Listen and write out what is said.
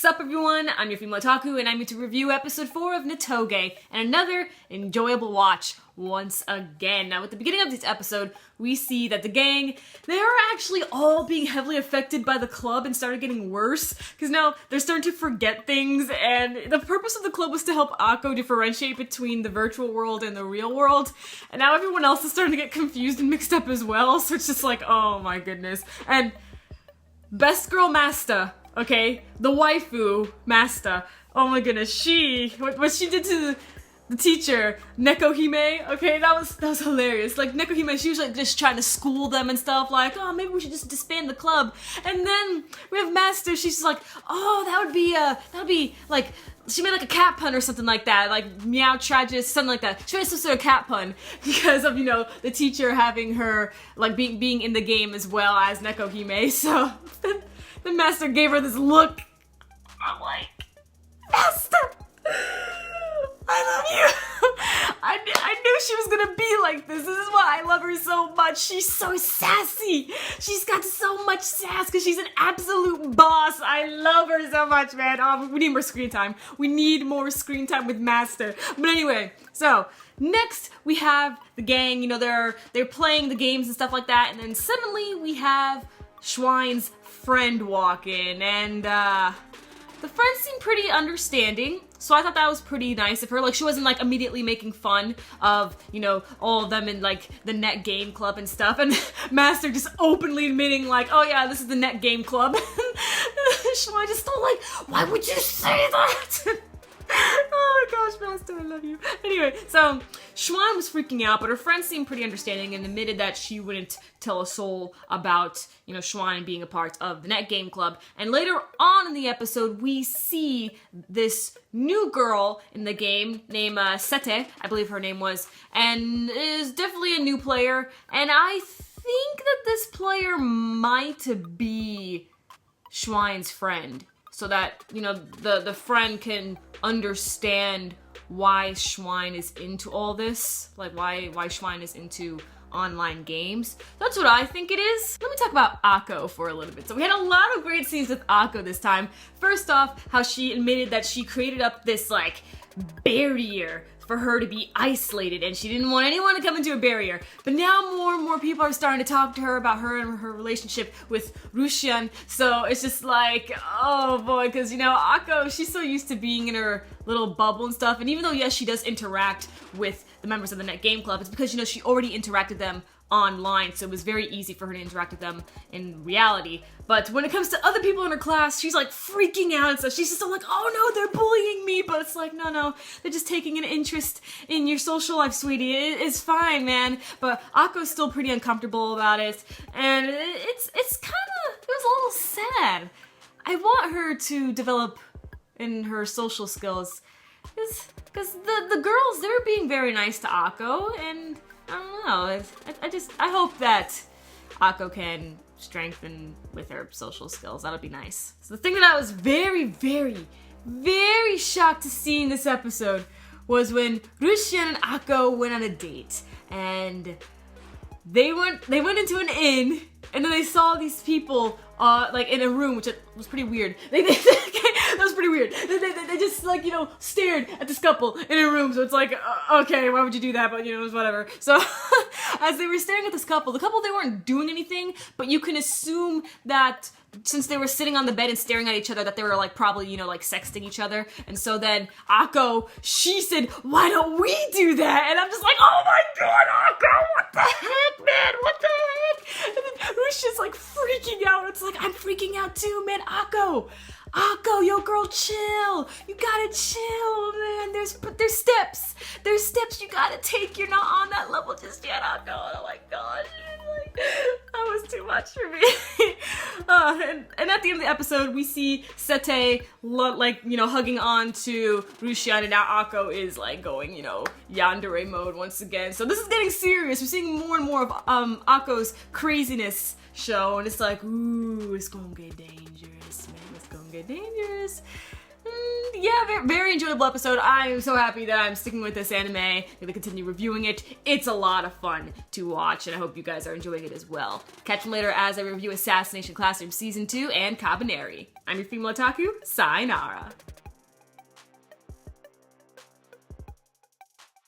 Sup everyone, I'm your female otaku and I'm here to review episode 4 of Nitoge, and another enjoyable watch once again. Now at the beginning of this episode, we see that the gang, they are actually all being heavily affected by the club and started getting worse, because now they're starting to forget things, and the purpose of the club was to help Akko differentiate between the virtual world and the real world, and now everyone else is starting to get confused and mixed up as well, so it's just like, oh my goodness. And Best Girl Master, okay, the waifu Master, oh my goodness, what she did to the teacher, Neko Hime, okay, that was hilarious. Like, Neko Hime, she was like just trying to school them and stuff, like, oh, maybe we should just disband the club. And then we have Master, she's just like, oh, that would be, like, she made like a cat pun or something like that, like meow tragic, something like that. She made some sort of cat pun because of, you know, the teacher having her, like, being in the game as well as Neko Hime, so the Master gave her this look. I'm like, Master! I love you! I knew she was gonna be like this. This is why I love her so much. She's so sassy. She's got so much sass because she's an absolute boss. I love her so much, man. Oh, we need more screen time. We need more screen time with Master. But anyway, so next we have the gang. You know, they're playing the games and stuff like that, and then suddenly we have Schwine's friend walk in, and the friend seemed pretty understanding, so I thought that was pretty nice of her. Like, she wasn't, like, immediately making fun of, you know, all of them in, like, the net game club and stuff, and Master just openly admitting, like, oh yeah, this is the net game club. Schwein just thought, like, why would you say that? Oh my gosh, Master, I love you. Anyway, so Schwein was freaking out, but her friends seemed pretty understanding and admitted that she wouldn't tell a soul about, you know, Schwein being a part of the Net Game Club. And later on in the episode, we see this new girl in the game named Sete, I believe her name was, and is definitely a new player. And I think that this player might be Schwein's friend, so that, you know, the friend can understand why Schwein is into all this, like why Schwein is into online games. That's what I think it is. Let me talk about Akko for a little bit. So we had a lot of great scenes with Akko this time. First off, how she admitted that she created up this, like, barrier for her to be isolated, and she didn't want anyone to come into a barrier. But now more and more people are starting to talk to her about her and her relationship with Russian, so it's just like, oh boy, because, you know, Akko, she's so used to being in her little bubble and stuff, and even though, yes, she does interact with the members of the Net Game Club, it's because, you know, she already interacted them online, so it was very easy for her to interact with them in reality. But when it comes to other people in her class, she's like freaking out and stuff. She's just like, oh no, they're bullying me, but it's like, no, they're just taking an interest in your social life, sweetie. It's fine, man. But Akko's still pretty uncomfortable about it, and it was a little sad. I want her to develop in her social skills, because the girls, they're being very nice to Akko, and I don't know, I hope that Akko can strengthen with her social skills. That'll be nice. So the thing that I was very, very, very shocked to see in this episode was when Russian and Akko went on a date, and they went into an inn, and then they saw these people like in a room, which was pretty weird. That was pretty weird. They just, like, you know, stared at this couple in a room, so it's like, okay, why would you do that, but, you know, it was whatever. So, as they were staring at this couple, they weren't doing anything, but you can assume that since they were sitting on the bed and staring at each other, that they were, like, probably, you know, like, sexting each other. And so then Akko, she said, why don't we do that? And I'm just like, oh my god, Akko, what the heck, man, what the heck? And then Russia's, like, freaking out. It's like, I'm freaking out too, man. Akko, yo, girl, chill. You gotta chill, man. There's steps. There's steps you gotta take. You're not on that level just yet, Akko. Oh my gosh. Like, that was too much for me. And at the end of the episode, we see Sete, like, you know, hugging on to Russian, and now Akko is, like, going, you know, yandere mode once again. So this is getting serious. We're seeing more and more of Akko's craziness show, and it's like, ooh, it's gonna get dangerous, man. It's gonna get dangerous. yeah, very, very enjoyable episode. I'm so happy that I'm sticking with this anime. I'm gonna continue reviewing it. It's a lot of fun to watch, and I hope you guys are enjoying it as well. Catch me later as I review Assassination Classroom Season 2 and Cabaneri. I'm your female otaku, sayonara.